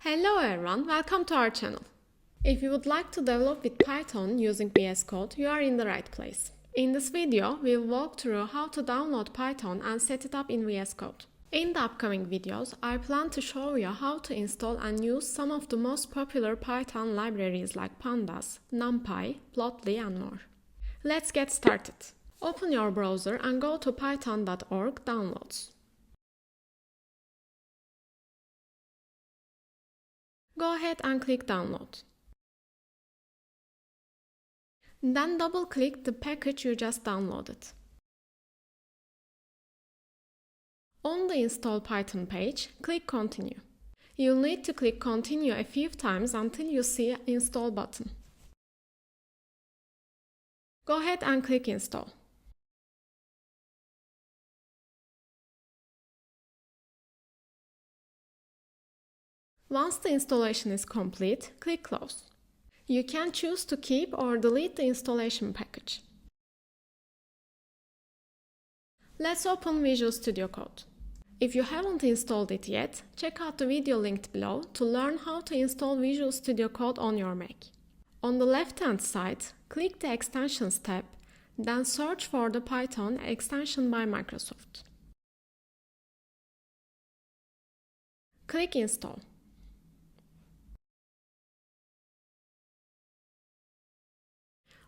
Hello everyone, welcome to our channel. If you would like to develop with Python using VS Code, you are in the right place. In this video, we will walk through how to download Python and set it up in VS Code. In the upcoming videos, I plan to show you how to install and use some of the most popular Python libraries like Pandas, NumPy, Plotly and more. Let's get started. Open your browser and go to python.org downloads. Go ahead and click download. Then double-click the package you just downloaded. On the Install Python page, click Continue. You'll need to click Continue a few times until you see Install button. Go ahead and click Install. Once the installation is complete, click Close. You can choose to keep or delete the installation package. Let's open Visual Studio Code. If you haven't installed it yet, check out the video linked below to learn how to install Visual Studio Code on your Mac. On the left-hand side, click the Extensions tab, then search for the Python extension by Microsoft. Click Install.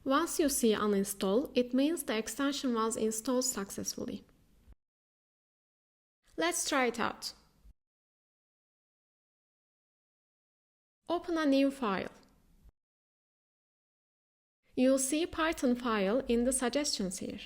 Once you see Uninstall, it means the extension was installed successfully. Let's try it out. Open a new file. You'll see Python file in the suggestions here.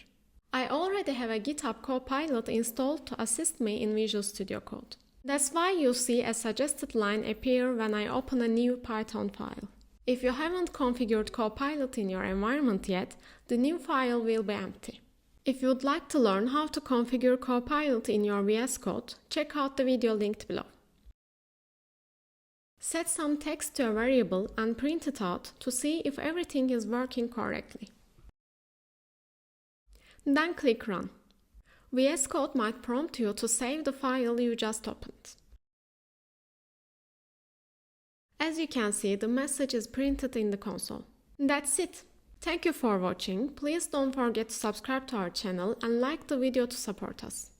I already have a GitHub Copilot installed to assist me in Visual Studio Code. That's why you'll see a suggested line appear when I open a new Python file. If you haven't configured Copilot in your environment yet, the new file will be empty. If you would like to learn how to configure Copilot in your VS Code, check out the video linked below. Set some text to a variable and print it out to see if everything is working correctly. Then click Run. VS Code might prompt you to save the file you just opened. As you can see, the message is printed in the console. That's it. Thank you for watching. Please don't forget to subscribe to our channel and like the video to support us.